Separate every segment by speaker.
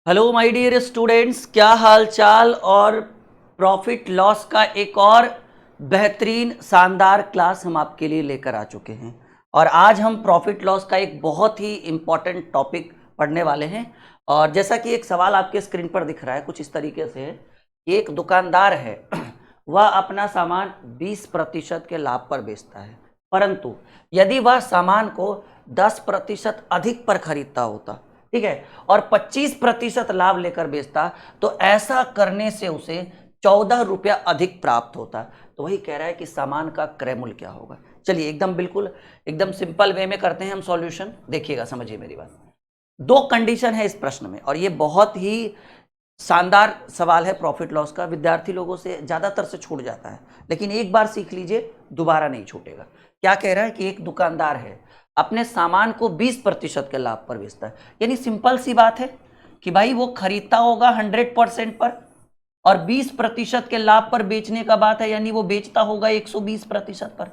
Speaker 1: Hello my dear students, क्या हाल चाल। और प्रॉफिट लॉस का एक और बेहतरीन शानदार क्लास हम आपके लिए लेकर आ चुके हैं। और आज हम प्रॉफिट लॉस का एक बहुत ही इम्पॉर्टेंट टॉपिक पढ़ने वाले हैं। और जैसा कि एक सवाल आपके स्क्रीन पर दिख रहा है, कुछ इस तरीके से है। एक दुकानदार है वह अपना सामान 20% के लाभ पर बेचता है, परंतु यदि वह सामान को 10% अधिक पर खरीदता होता, ठीक है, और 25% लाभ लेकर बेचता, तो ऐसा करने से उसे 14 रुपया अधिक प्राप्त होता। तो वही कह रहा है कि सामान का क्रय मूल्य क्या होगा। चलिए बिल्कुल एकदम सिंपल वे में करते हैं हम सॉल्यूशन। देखिएगा, समझिए मेरी बात। दो कंडीशन है इस प्रश्न में, और ये बहुत ही शानदार सवाल है प्रॉफिट लॉस का। विद्यार्थी लोगों से ज्यादातर से छूट जाता है, लेकिन एक बार सीख लीजिए, दोबारा नहीं छूटेगा। क्या कह रहा है कि एक दुकानदार है, अपने सामान को 20% के लाभ पर बेचता है। यानी सिंपल सी बात है कि भाई वो खरीदता होगा 100% पर, और 20% के लाभ पर बेचने का बात है, यानी वो बेचता होगा 120% पर।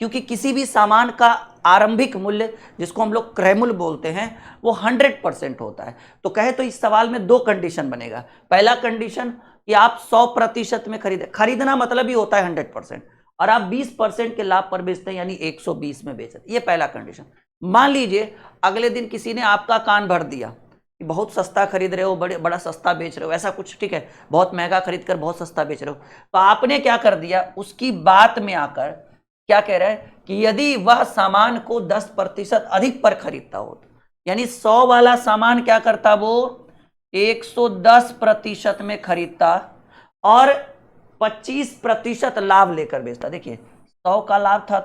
Speaker 1: क्योंकि किसी भी सामान का आरंभिक मूल्य, जिसको हम लोग क्रय मूल्य बोलते हैं, वो 100% होता है। तो कहे तो इस सवाल में दो कंडीशन बनेगा। पहला कंडीशन कि आप 100% में खरीदना मतलब ही होता है 100%, और आप 20% के लाभ पर बेचते हैं, यानी 120 में बेचते हैं। ये पहला कंडीशन। मान लीजिए अगले दिन किसी ने आपका कान भर दिया कि बहुत सस्ता खरीद रहे हो, बड़ा सस्ता बेच रहे हो, ऐसा कुछ, ठीक है, बहुत महंगा खरीद कर बहुत सस्ता बेच रहे हो। तो आपने क्या कर दिया, उसकी बात में आकर क्या कह रहा है कि यदि वह सामान को 10% अधिक पर खरीदता हो, यानी 100 वाला सामान क्या करता, वो 110% में खरीदता और 25% लाभ लेकर बेचता। देखिए 100 का लाभ था,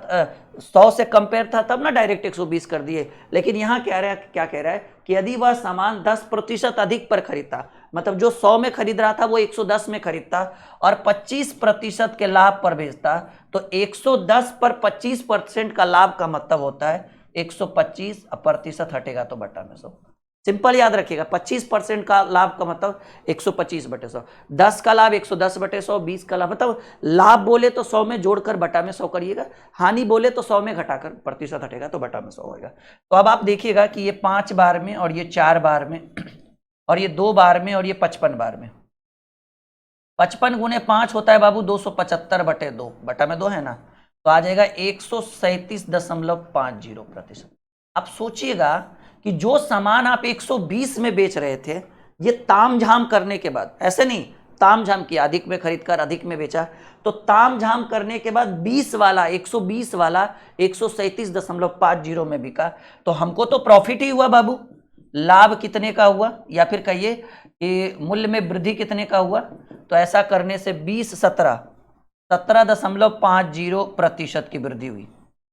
Speaker 1: 100 से कंपेयर था, तब ना डायरेक्ट 120 कर दिए। लेकिन यहां क्या कह रहा है कि यदि वह सामान 10% अधिक पर खरीदता, मतलब जो 100 में खरीद रहा था वो 110 में खरीदता और 25% के लाभ पर बेचता, तो 110 पर 25% का लाभ का मतलब होता है 125, प्रतिशत हटेगा तो बटा में 100। सिंपल याद रखिएगा, 25% का लाभ का मतलब 125/100, 10 का लाभ 110/100, 20 का लाभ, मतलब लाभ बोले तो 100 में जोड़कर बटा में 100 करिएगा, हानि बोले तो 100 में घटाकर प्रतिशत हटेगा तो बटा में 100 होगा। तो अब आप देखिएगा कि ये 5 बार में, और ये 4 बार में, और ये 2 बार में, और ये 55 बार में। 55 गुने 5 होता है बाबू 275/2, बटा में 2 है ना, तो आ जाएगा 137.50%। अब सोचिएगा कि जो सामान आप 120 में बेच रहे थे, ये तामझाम करने के बाद, ऐसे नहीं, तामझाम किया, अधिक में खरीदकर अधिक में बेचा, तो तामझाम करने के बाद 20 वाला, 120 वाला 137.50 में बिका, तो हमको तो प्रॉफिट ही हुआ बाबू। लाभ कितने का हुआ, या फिर कहिए कि मूल्य में वृद्धि कितने का हुआ। तो ऐसा करने से 17.50% की वृद्धि हुई।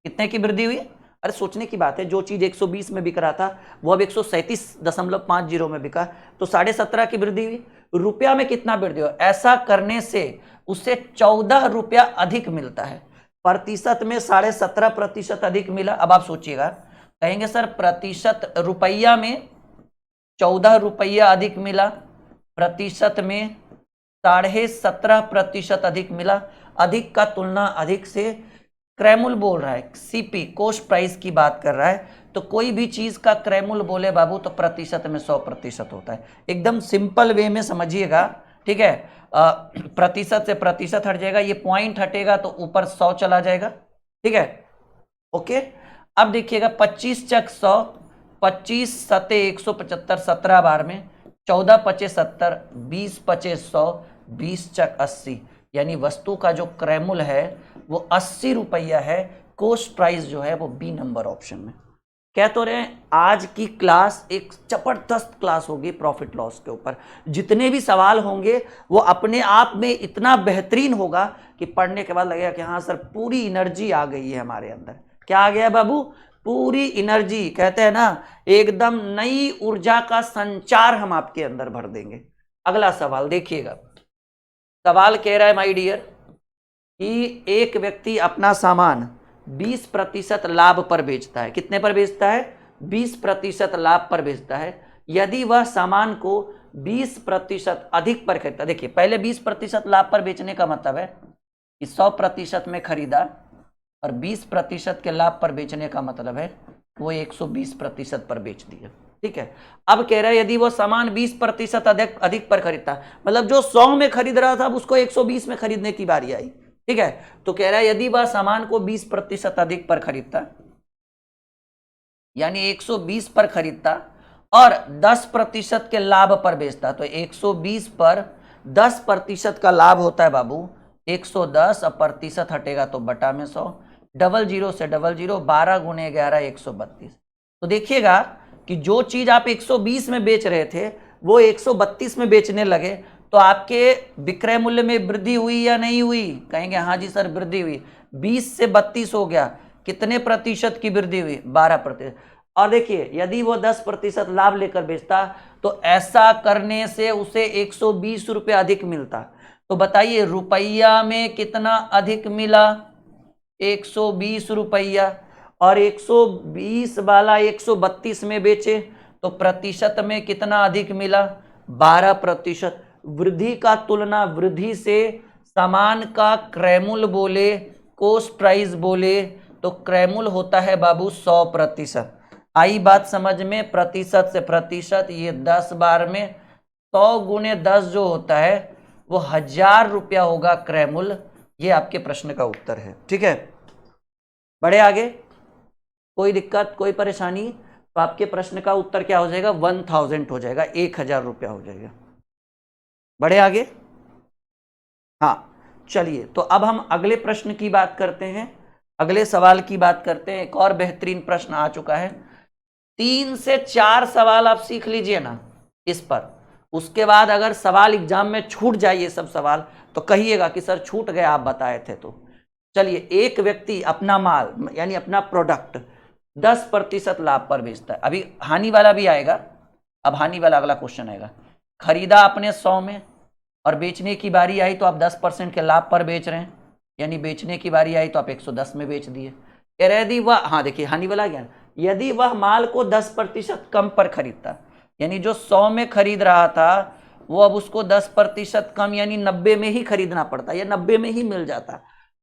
Speaker 1: कितने की वृद्धि हुई? अरे सोचने की बात है, जो चीज 120 में बिक रहा था वो अब 137.50 में बिका, तो 17.5 की वृद्धि हुई। रुपया में कितना वृद्धि हुआ? ऐसा करने से उसे 14 रुपया अधिक मिलता है। प्रतिशत में 17.5% अधिक मिला। अब आप सोचिएगा, कहेंगे सर प्रतिशत, रुपया में 14 रुपया अधिक मिला, प्रतिशत में 17.5% अधिक मिला। अधिक का तुलना अधिक से, क्रय मूल्य बोल रहा है, सीपी कॉस्ट प्राइस की बात कर रहा है, तो कोई भी चीज का क्रय मूल्य बोले बाबू तो प्रतिशत में 100% होता है। एकदम सिंपल वे में समझिएगा, ठीक है। प्रतिशत से प्रतिशत हट जाएगा, ये पॉइंट हटेगा तो ऊपर 100 चला जाएगा, ठीक है, ओके। अब देखिएगा 25 चक 100, 25 सते 175, 17 बार में, 14 पचे 70, 20 पचे 100, 20 चक 80, यानी वस्तु का जो क्रय मूल्य है वो 80 रुपया है। कॉस्ट प्राइस जो है वो बी नंबर ऑप्शन में। कह तो रहे हैं आज की क्लास एक जबरदस्त क्लास होगी प्रॉफिट लॉस के ऊपर। जितने भी सवाल होंगे वो अपने आप में इतना बेहतरीन होगा कि पढ़ने के बाद लगेगा कि हाँ सर, पूरी एनर्जी आ गई है हमारे अंदर। क्या आ गया बाबू? पूरी एनर्जी, कहते हैं ना, एकदम नई ऊर्जा का संचार हम आपके अंदर भर देंगे। अगला सवाल देखिएगा। सवाल कह रहा है माय डियर कि एक व्यक्ति अपना सामान 20% लाभ पर बेचता है। कितने पर बेचता है? 20% लाभ पर बेचता है। यदि वह सामान को 20% अधिक पर खरीदता, देखिए पहले 20% लाभ पर बेचने का मतलब है कि 100% में खरीदा, और 20% के लाभ पर बेचने का मतलब है वो 120% पर बेच दिया। ठीक है। अब कह रहा है यदि वो सामान 20% अधिक अधिक पर खरीदता, मतलब जो 100 में खरीद रहा था अब उसको 120 में खरीदने की बारी आई, ठीक है। तो कह रहा है यदि वह सामान को 20% अधिक पर खरीदता, यानी 120 पर खरीदता और 10% के लाभ पर बेचता, तो 120 पर 10% का लाभ होता है बाबू 110, और प्रतिशत हटेगा तो बटा में 100, डबल जीरो से डबल जीरो, 12 गुने 11 132। तो देखिएगा कि जो चीज आप 120 में बेच रहे थे वो 132 में बेचने लगे, तो आपके विक्रय मूल्य में वृद्धि हुई या नहीं हुई? कहेंगे हाँ जी सर वृद्धि हुई। 20 से 32 हो गया, कितने प्रतिशत की वृद्धि हुई? 12%। और देखिए यदि वो 10% लाभ लेकर बेचता तो ऐसा करने से उसे 120 रुपये अधिक मिलता। तो बताइए रुपया में कितना अधिक मिला? 120 रुपया। और 120 वाला 132 में बेचे तो प्रतिशत में कितना अधिक मिला? 12%। वृद्धि का तुलना वृद्धि से सामान का क्रय मूल्य बोले, कोस्ट प्राइस बोले, तो क्रय मूल्य होता है बाबू 100%। आई बात समझ में? प्रतिशत से प्रतिशत, ये 10 बार में 100 गुने 10 जो होता है वो 1000 रुपया होगा क्रय मूल्य। ये आपके प्रश्न का उत्तर है, ठीक है। बढ़े आगे, कोई दिक्कत कोई परेशानी? तो आपके प्रश्न का उत्तर क्या हो जाएगा? 1000 हो जाएगा, 1000 रुपया हो जाएगा। बढ़े आगे। हाँ चलिए, तो अब हम अगले प्रश्न की बात करते हैं, अगले सवाल की बात करते हैं। एक और बेहतरीन प्रश्न आ चुका है, 3 से 4 सवाल आप सीख लीजिए ना इस पर। उसके बाद अगर सवाल एग्जाम में छूट जाए ये सब सवाल तो कहिएगा कि सर छूट गए आप बताए थे। तो चलिए, एक व्यक्ति अपना माल यानी अपना प्रोडक्ट 10% लाभ पर बेचता है। अभी हानि वाला भी आएगा, अब हानि वाला अगला क्वेश्चन आएगा। खरीदा आपने 100 में और बेचने की बारी आई तो आप 10% के लाभ पर बेच रहे हैं, यानी बेचने की बारी आई तो आप 110 में बेच दिए। यदि वह, हाँ देखिए हानि वाला गया, यदि वह माल को 10% कम पर खरीदता, यानी जो 100 में खरीद रहा था वो अब उसको 10% कम यानी 90 में ही खरीदना पड़ता या 90 में ही मिल जाता,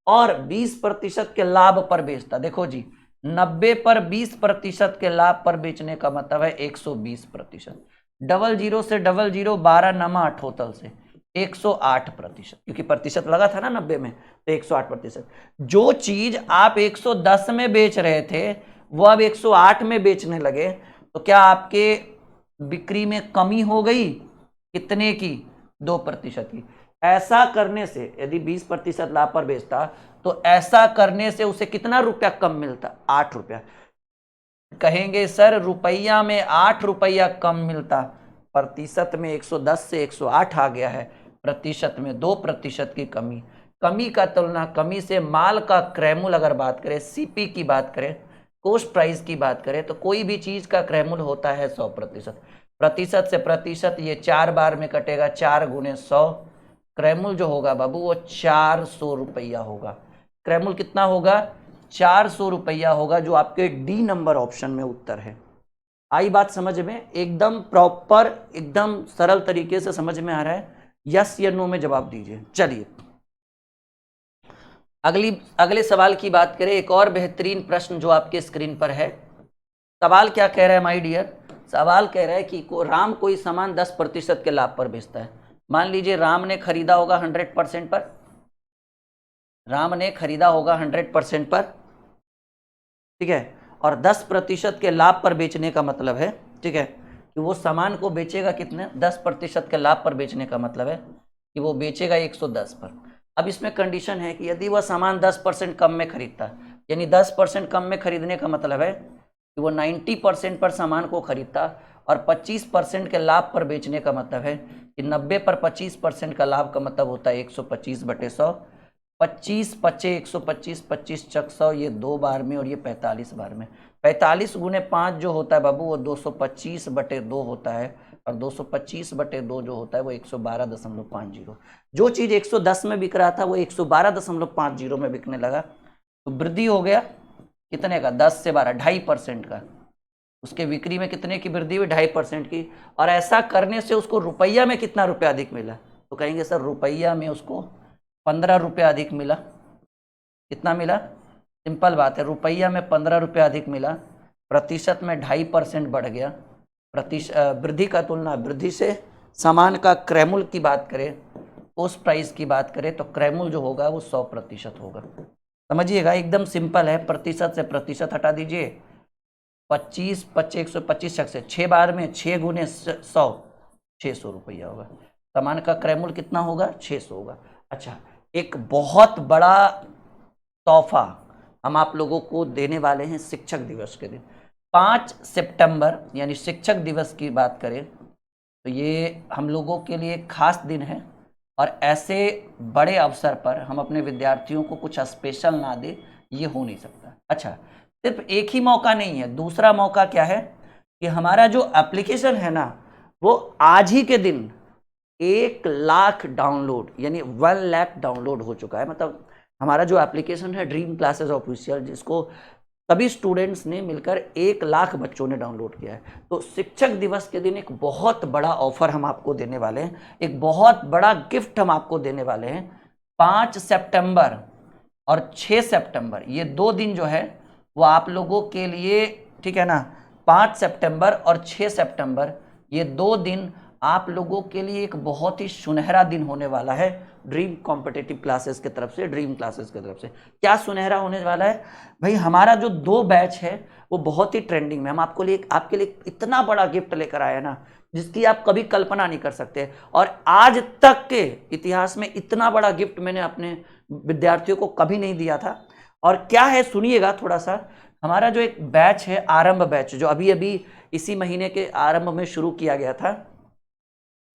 Speaker 1: और 20% के लाभ पर बेचता। देखो जी, 90 पर 20% के लाभ पर बेचने का मतलब है 120%। डबल जीरो से डबल जीरो, 12 नमा अठोतल से 108%, क्योंकि प्रतिशत लगा था ना 90 में, तो 108%। जो चीज आप 110 में बेच रहे थे वो अब 108 में बेचने लगे, तो क्या आपके बिक्री में कमी हो गई? कितने की? 2% की। ऐसा करने से यदि 20% लाभ पर बेचता तो ऐसा करने से उसे कितना रुपया कम मिलता? 8 रुपया। कहेंगे सर रुपया में 8 रुपया कम मिलता, प्रतिशत में 110 से 108 आ गया है, प्रतिशत में 2% की कमी। कमी का तुलना कमी से माल का क्रय मूल्य अगर बात करें, सीपी की बात करें, कोस्ट प्राइस की बात करें, तो कोई भी चीज का क्रय मूल्य होता है 100%। प्रतिशत से प्रतिशत ये 4 बार में कटेगा, 4 गुने 100, क्रय मूल्य जो होगा बाबू वो 400 रुपया होगा। क्रय मूल्य कितना होगा? 400 रुपया होगा, जो आपके डी नंबर ऑप्शन में उत्तर है। आई बात समझ में? एकदम प्रॉपर, एकदम सरल तरीके से समझ में आ रहा है? यस या नो में जवाब दीजिए। चलिए अगले सवाल की बात करें। एक और बेहतरीन प्रश्न जो आपके स्क्रीन पर है। सवाल क्या कह रहा है माय डियर? सवाल कह रहा है कि राम कोई सामान 10% के लाभ पर बेचता है। मान लीजिए राम ने खरीदा होगा 100% पर, राम ने खरीदा होगा 100% पर, ठीक है, और 10% के लाभ पर बेचने का मतलब है, ठीक है, कि वो सामान को बेचेगा कितने? 10% के लाभ पर बेचने का मतलब है कि वो बेचेगा 110 पर। अब इसमें कंडीशन है कि यदि वह सामान 10% कम में खरीदता, यानी 10% कम में खरीदने का मतलब है कि वो 90% पर सामान को खरीदता, और 25% के लाभ पर बेचने का मतलब है कि 90 पर 25% का लाभ का मतलब होता है 125/100। 25 पचे 125, 25 चक 100, ये 2 बार में और ये 45 बार में। 45 गुने 5 जो होता है बाबू वो 225/2 होता है, और 225/2 जो होता है वो 112.50। जो चीज 110 में बिक रहा था वो 112.50 में बिकने लगा, तो वृद्धि हो गया कितने का? 10 से 12, 2.5% का। उसके बिक्री में कितने की वृद्धि हुई? 2.5% की। और ऐसा करने से उसको रुपया में कितना रुपया अधिक मिला? तो कहेंगे सर रुपया में उसको 15 रुपया अधिक मिला। कितना मिला? सिंपल बात है, रुपया में 15 रुपया अधिक मिला, प्रतिशत में 2.5% बढ़ गया, वृद्धि का तुलना वृद्धि से सामान का क्रयमूल्य की बात करें, उस प्राइस की बात करें तो क्रयमूल्य जो होगा वो 100% होगा। समझिएगा, एकदम सिंपल है। प्रतिशत से प्रतिशत हटा दीजिए, 25 25 125 से 6 बार में 6 गुने 100, 600 रुपया होगा। सामान का क्रयमूल्य कितना होगा? 600 होगा। अच्छा, एक बहुत बड़ा तोहफा हम आप लोगों को देने वाले हैं शिक्षक दिवस के दिन। 5 सितंबर यानी शिक्षक दिवस की बात करें तो ये हम लोगों के लिए खास दिन है, और ऐसे बड़े अवसर पर हम अपने विद्यार्थियों को कुछ स्पेशल ना दे, ये हो नहीं सकता। अच्छा, सिर्फ एक ही मौका नहीं है, दूसरा मौका क्या है कि हमारा जो एप्लीकेशन है ना, वो आज ही के दिन 1 लाख डाउनलोड यानी 1 लाख डाउनलोड हो चुका है। मतलब हमारा जो एप्लीकेशन है ड्रीम क्लासेस ऑफिशियल, जिसको सभी स्टूडेंट्स ने मिलकर 1 लाख बच्चों ने डाउनलोड किया है। तो शिक्षक दिवस के दिन एक बहुत बड़ा ऑफर हम आपको देने वाले हैं, एक बहुत बड़ा गिफ्ट हम आपको देने वाले हैं। 5 सितंबर और 6 सितंबर ये 2 दिन जो है वो आप लोगों के लिए, ठीक है ना, 5 सितंबर और 6 सितंबर ये 2 दिन आप लोगों के लिए एक बहुत ही सुनहरा दिन होने वाला है ड्रीम कॉम्पिटिटिव क्लासेस की तरफ से, ड्रीम क्लासेस की तरफ से। क्या सुनहरा होने वाला है भाई? हमारा जो 2 बैच है वो बहुत ही ट्रेंडिंग में, हम आपके लिए इतना बड़ा गिफ्ट लेकर आए ना, जिसकी आप कभी कल्पना नहीं कर सकते। और आज तक के इतिहास में इतना बड़ा गिफ्ट मैंने अपने विद्यार्थियों को कभी नहीं दिया था। और क्या है सुनिएगा थोड़ा सा। हमारा जो एक बैच है, आरंभ बैच, जो अभी अभी इसी महीने के आरंभ में शुरू किया गया था,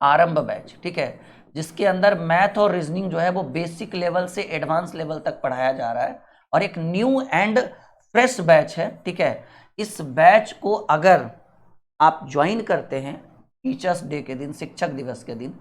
Speaker 1: आरंभ बैच, ठीक है, जिसके अंदर मैथ और रीजनिंग जो है वो बेसिक लेवल से एडवांस लेवल तक पढ़ाया जा रहा है, और एक न्यू एंड फ्रेश बैच है, ठीक है। इस बैच को अगर आप ज्वाइन करते हैं टीचर्स डे के दिन, शिक्षक दिवस के दिन,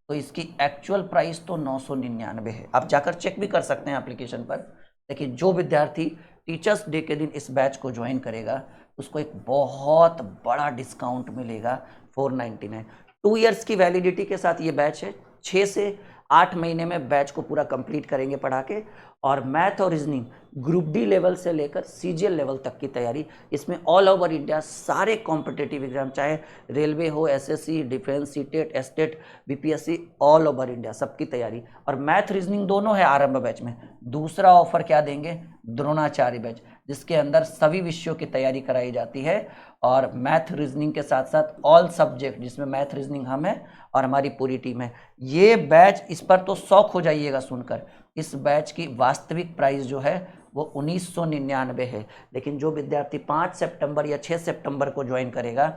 Speaker 1: तो इसकी एक्चुअल प्राइस तो 999 है। आप जाकर चेक भी कर सकते हैं एप्लीकेशन पर। लेकिन जो विद्यार्थी टीचर्स डे के दिन इस बैच को ज्वाइन करेगा उसको एक बहुत बड़ा डिस्काउंट मिलेगा, 499। 2 इयर्स की वैलिडिटी के साथ ये बैच है। 6 से 8 महीने में बैच को पूरा कंप्लीट करेंगे पढ़ा के। और मैथ और रीजनिंग ग्रुप डी लेवल से लेकर सीजीएल लेवल तक की तैयारी, इसमें ऑल ओवर इंडिया सारे कॉम्पिटिटिव एग्जाम, चाहे रेलवे हो, SSC, defence, CTET, estate, BPSC, all over India सबकी तैयारी। और मैथ रीजनिंग दोनों है आरंभ बैच में। दूसरा ऑफर क्या देंगे? द्रोणाचार्य बैच, जिसके अंदर सभी विषयों की तैयारी कराई जाती है, और मैथ रीजनिंग के साथ साथ ऑल सब्जेक्ट, जिसमें मैथ रीजनिंग हम है और हमारी पूरी टीम है। ये बैच, इस पर तो शौक हो जाइएगा सुनकर। इस बैच की वास्तविक प्राइस जो है वो 1999 है। लेकिन जो विद्यार्थी 5 सितंबर या 6 सितंबर को ज्वाइन करेगा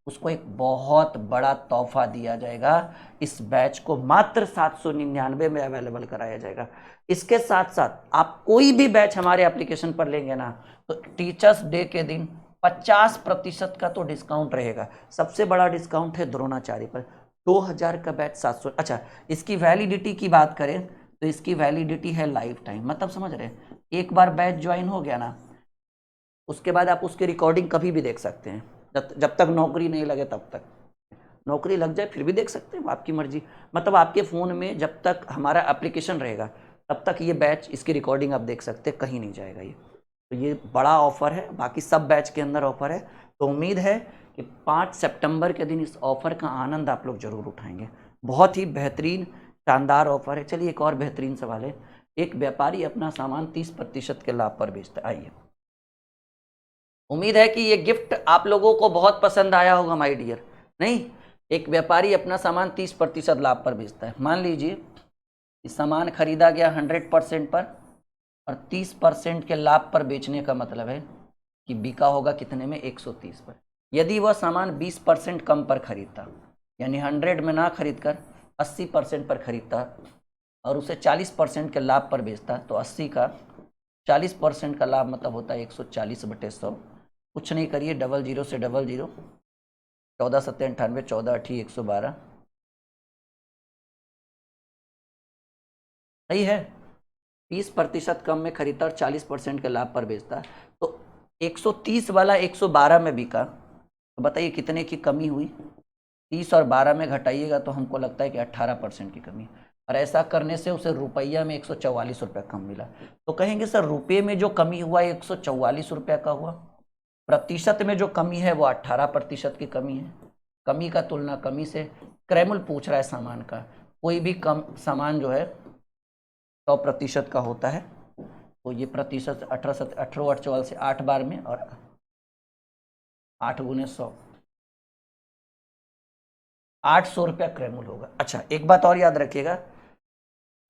Speaker 1: उसको एक बहुत बड़ा तोहफा दिया जाएगा। इस बैच को मात्र 799 में अवेलेबल कराया जाएगा। इसके साथ साथ आप कोई भी बैच हमारे एप्लीकेशन पर लेंगे ना, तो टीचर्स डे के दिन 50% का तो डिस्काउंट रहेगा। सबसे बड़ा डिस्काउंट है द्रोणाचार्य पर, 2000 का बैच 700। अच्छा, इसकी वैलिडिटी की बात करें तो इसकी वैलिडिटी है लाइफ टाइम। मतलब समझ रहे हैं, एक बार बैच ज्वाइन हो गया ना, उसके बाद आप उसकी रिकॉर्डिंग कभी भी देख सकते हैं, जब तक नौकरी नहीं लगे तब तक। नौकरी लग जाए फिर भी देख सकते हैं, आपकी मर्जी। मतलब आपके फ़ोन में जब तक हमारा एप्लीकेशन रहेगा तब तक ये बैच, इसकी रिकॉर्डिंग आप देख सकते हैं, कहीं नहीं जाएगा ये। तो ये बड़ा ऑफर है, बाकी सब बैच के अंदर ऑफर है। तो उम्मीद है कि 5 सितंबर के दिन इस ऑफर का आनंद आप लोग जरूर उठाएंगे। बहुत ही बेहतरीन शानदार ऑफर है। चलिए एक और बेहतरीन सवाल है। एक व्यापारी अपना सामान 30% के लाभ पर बेचता है। आइए, उम्मीद है कि ये गिफ्ट आप लोगों को बहुत पसंद आया होगा माय डियर। नहीं, एक व्यापारी अपना सामान 30% लाभ पर बेचता है। मान लीजिए कि सामान खरीदा गया 100% पर, और 30% के लाभ पर बेचने का मतलब है कि बिका होगा कितने में? 130 पर। यदि वह सामान 20% कम पर खरीदता, यानी 100 में ना खरीद कर 80% पर खरीदता और उसे 40% के लाभ पर बेचता, तो 80 का 40% का लाभ मतलब होता है 140/100। कुछ नहीं करिए, 00 से 00, 14 7 98, 14 8 112। सही है। 20% कम में खरीदता और 40% के लाभ पर बेचता, तो 130 वाला 112 में बिका। तो बताइए कितने की कमी हुई? 30 और 12 में घटाइएगा तो हमको लगता है कि 18% की कमी। और ऐसा करने से उसे रुपया में 144 रुपये कम मिला। तो कहेंगे सर रुपये में जो कमी हुआ 144 रुपये का हुआ, प्रतिशत में जो कमी है वो 18% की कमी है। कमी का तुलना कमी से, क्रैमुल पूछ रहा है सामान का, कोई भी कम सामान जो है 100% का होता है, तो ये प्रतिशत 18 8 14 से 8 बार में, और 8 गुने 100, 800 रुपया क्रैमुल होगा। अच्छा, एक बात और याद रखिएगा,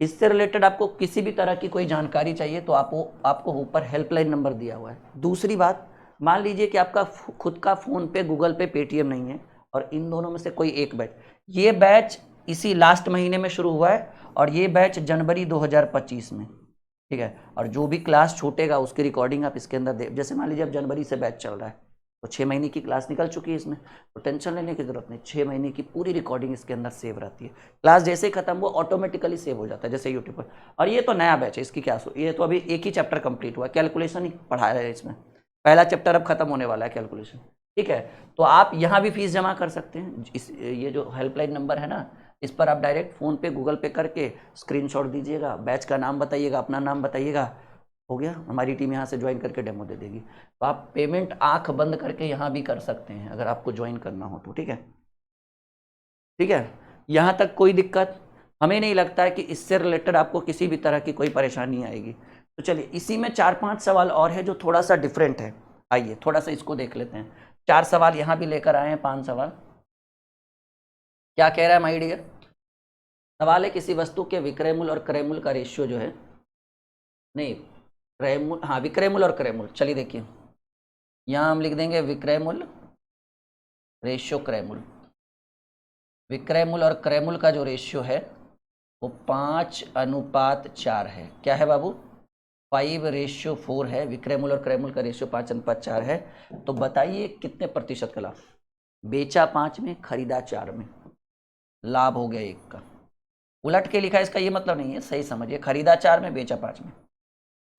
Speaker 1: इससे रिलेटेड आपको किसी भी तरह की कोई जानकारी चाहिए तो आपको ऊपर हेल्पलाइन नंबर दिया हुआ है। दूसरी बात, मान लीजिए कि आपका खुद का फ़ोन पे, गूगल पे, पेटीएम नहीं है, और इन दोनों में से कोई एक बैच, ये बैच इसी लास्ट महीने में शुरू हुआ है और ये बैच जनवरी 2025 में, ठीक है। और जो भी क्लास छूटेगा उसकी रिकॉर्डिंग आप इसके अंदर दे, जैसे मान लीजिए अब जनवरी से बैच चल रहा है तो 6 महीने की क्लास निकल चुकी है इसमें, तो टेंशन लेने की जरूरत नहीं, 6 महीने की पूरी रिकॉर्डिंग इसके अंदर सेव रहती है। क्लास जैसे ही खत्म वो ऑटोमेटिकली सेव हो जाता है, जैसे यूट्यूब पर। और ये तो नया बैच है, इसकी क्या, ये तो अभी एक ही चैप्टर कंप्लीट हुआ, कैलकुलेशन ही पढ़ा रहे हैं इसमें, पहला चैप्टर अब खत्म होने वाला है कैलकुलेशन, ठीक है। तो आप यहाँ भी फीस जमा कर सकते हैं, ये जो हेल्पलाइन नंबर है ना, इस पर आप डायरेक्ट फ़ोन पे, गूगल पे करके स्क्रीनशॉट दीजिएगा, बैच का नाम बताइएगा, अपना नाम बताइएगा, हो गया, हमारी टीम यहाँ से ज्वाइन करके डेमो दे देगी। तो आप पेमेंट आंख बंद करके यहाँ भी कर सकते हैं अगर आपको ज्वाइन करना हो तो, ठीक है, ठीक है। यहाँ तक कोई दिक्कत हमें नहीं लगता है कि इससे रिलेटेड आपको किसी भी तरह की कोई परेशानी आएगी। तो चलिए, इसी में 4-5 सवाल और है जो थोड़ा सा डिफरेंट है, आइए थोड़ा सा इसको देख लेते हैं। 4 सवाल यहाँ भी लेकर आए हैं, 5 सवाल। क्या कह रहा है माय डियर? सवाल है, किसी वस्तु के विक्रय मूल्य और क्रय मूल्य का रेशियो जो है, नहीं क्रय मूल्य, हाँ विक्रय मूल्य और क्रय मूल्य, चलिए देखिए, यहाँ हम लिख देंगे विक्रय मूल्य रेशियो क्रय मूल्य। विक्रय मूल्य और क्रय मूल्य का जो रेशियो है वो 5:4 है। क्या है बाबू? 5:4 है। विक्रय मूल्य और क्रय मूल्य का रेशियो 5:4 है। तो बताइए कितने प्रतिशत का लाभ? बेचा 5 में, खरीदा 4 में, लाभ हो गया 1 का। उलट के लिखा है, इसका ये मतलब नहीं है, सही समझिए, खरीदा 4 में, बेचा 5 में।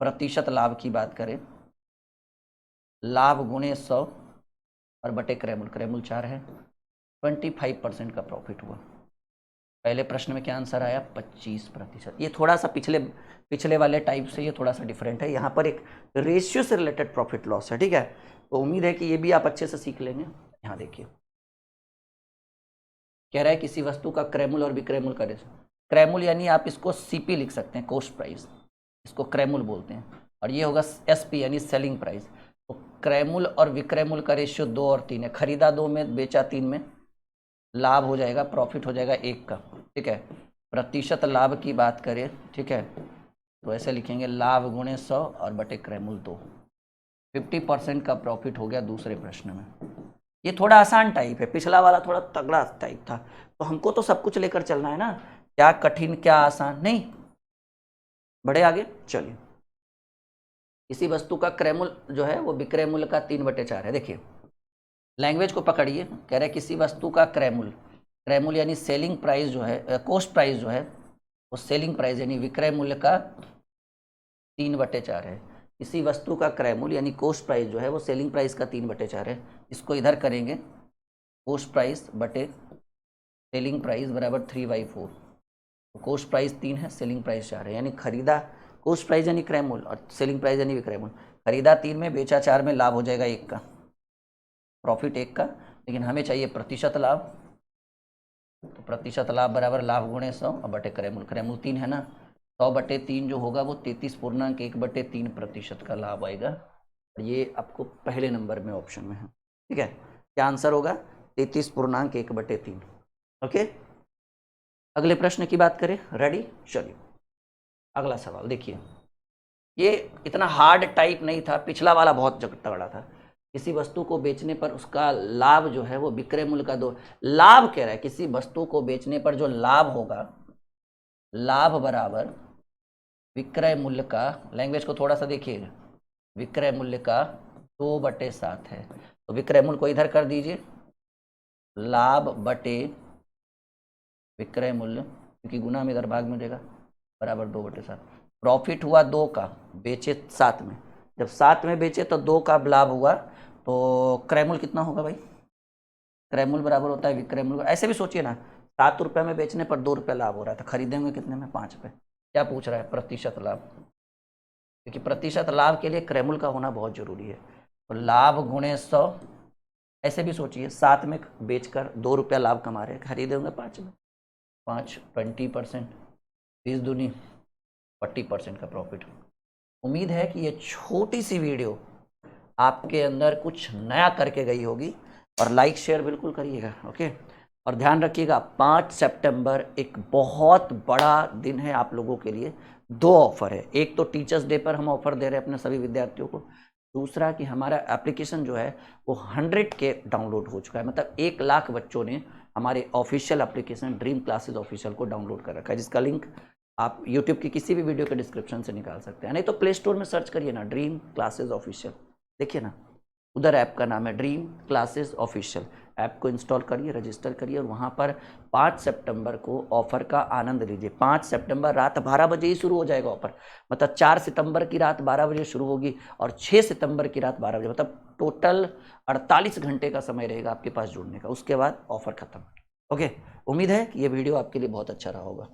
Speaker 1: प्रतिशत लाभ की बात करें, लाभ गुणे 100 और बटे क्रय मूल्य, क्रय मूल्य 4 है, 25% का प्रॉफिट हुआ। पहले प्रश्न में क्या आंसर आया? 25%। ये थोड़ा सा पिछले वाले टाइप से ये थोड़ा सा डिफरेंट है, यहाँ पर एक रेशियो से रिलेटेड प्रॉफिट लॉस है, ठीक है। तो उम्मीद है कि ये भी आप अच्छे से सीख लेंगे। यहाँ देखिए, कह रहा है किसी वस्तु का क्रय मूल्य और विक्रय मूल्य का रेशियो। क्रय मूल्य यानी आप इसको सीपी लिख सकते हैं, कॉस्ट प्राइस, इसको क्रय मूल्य बोलते हैं, और ये होगा एसपी यानी सेलिंग प्राइस। तो क्रय मूल्य और विक्रय मूल्य का रेशियो 2 और 3 है। खरीदा 2 में, बेचा 3 में, लाभ हो जाएगा, प्रॉफिट हो जाएगा 1 का, ठीक है। प्रतिशत लाभ की बात करें, ठीक है, तो ऐसे लिखेंगे, लाभ गुणे 100 और बटे क्रय मूल्य 2, 50% का प्रॉफिट हो गया दूसरे प्रश्न में। ये थोड़ा आसान टाइप है, पिछला वाला थोड़ा तगड़ा टाइप था। तो हमको तो सब कुछ लेकर चलना है ना, क्या कठिन क्या आसान नहीं। बढ़े आगे, चलिए। किसी वस्तु का क्रय मूल्य जो है वो विक्रय मूल्य का 3/4 है। देखिए, लैंग्वेज को पकड़िए, कह रहे किसी वस्तु का क्रय मूल्य, क्रय मूल्य यानी सेलिंग प्राइस जो है, कॉस्ट प्राइस जो है वो सेलिंग प्राइस यानी विक्रय मूल्य का 3/4 है। किसी वस्तु का क्रय मूल्य यानी कॉस्ट प्राइस जो है वो सेलिंग प्राइस का 3/4 है। इसको इधर करेंगे, कॉस्ट प्राइस बटे सेलिंग प्राइस बराबर 3/4। कॉस्ट प्राइस 3 है, सेलिंग प्राइस 4 है, यानी खरीदा, कॉस्ट प्राइस यानी क्रय मूल्य और सेलिंग प्राइस यानी विक्रय मूल्य, खरीदा 3 में, बेचा 4 में, लाभ हो जाएगा 1 का, प्रॉफिट 1 का। लेकिन हमें चाहिए प्रतिशत लाभ, तो प्रतिशत लाभ बराबर लाभ गुणे 100 और बटे क्रय मूल्य, क्रय मूल्य 3 है ना, 100/3 जो होगा वो 33.1/3% का लाभ आएगा। ये आपको पहले नंबर में ऑप्शन में है, ठीक है। क्या आंसर होगा? 33.1/3। ओके, अगले प्रश्न की बात करें, रेडी, चलिए अगला सवाल देखिए। ये इतना हार्ड टाइप नहीं था, पिछला वाला बहुत तगड़ा था। किसी वस्तु को बेचने पर उसका लाभ जो है वो विक्रय मूल्य का 2, लाभ कह रहा है किसी वस्तु को बेचने पर जो लाभ होगा, लाभ बराबर विक्रय मूल्य का, लैंग्वेज को थोड़ा सा देखिएगा, विक्रय मूल्य का 2/7 है। तो विक्रय मूल्य को इधर कर दीजिए, लाभ बटे विक्रय मूल्य, क्योंकि गुना में इधर भाग में हो जाएगा, बराबर 2/7। प्रॉफिट हुआ 2 का, बेचे 7 में, जब 7 में बेचे तो 2 का लाभ हुआ, तो क्रय मूल्य कितना होगा भाई? क्रय मूल्य बराबर होता है विक्रय मूल्य। ऐसे भी सोचिए ना, 7 रुपये में बेचने पर 2 रुपये लाभ हो रहा था, खरीदेंगे कितने में? 5 पे। क्या पूछ रहा है? प्रतिशत लाभ, क्योंकि प्रतिशत लाभ के लिए क्रय मूल्य का होना बहुत जरूरी है। तो लाभ गुणे 100 ऐसे भी सोचिए 7 में बेचकर 2 रुपया लाभ कमा रहे हैं, खरीदे होंगे 5 में, 5 20%, 20 दूनी 40% का प्रॉफिट। उम्मीद है कि ये छोटी सी वीडियो आपके अंदर कुछ नया करके गई होगी, और लाइक शेयर बिल्कुल करिएगा। ओके, और ध्यान रखिएगा 5 सितंबर एक बहुत बड़ा दिन है आप लोगों के लिए। 2 ऑफर है, एक तो टीचर्स डे पर हम ऑफर दे रहे हैं अपने सभी विद्यार्थियों को, दूसरा कि हमारा एप्लीकेशन जो है वो 100K डाउनलोड हो चुका है, मतलब 1 लाख बच्चों ने हमारे official application dream classes official को डाउनलोड कर रखा है, जिसका लिंक आप यूट्यूब की किसी भी वीडियो के डिस्क्रिप्शन से निकाल सकते हैं, नहीं तो प्ले स्टोर में सर्च करिए ना ड्रीम क्लासेस ऑफिशियल, देखिए ना उधर ऐप का नाम है ड्रीम क्लासेस ऑफिशियल। ऐप को इंस्टॉल करिए, रजिस्टर करिए, और वहाँ पर 5 सितंबर को ऑफर का आनंद लीजिए। 5 सितंबर रात 12 बजे ही शुरू हो जाएगा ऑफर, मतलब 4 सितंबर की रात 12 बजे शुरू होगी और 6 सितंबर की रात 12 बजे, मतलब टोटल 48 घंटे का समय रहेगा आपके पास जुड़ने का, उसके बाद ऑफर खत्म। ओके, उम्मीद है कि ये वीडियो आपके लिए बहुत अच्छा रहा होगा।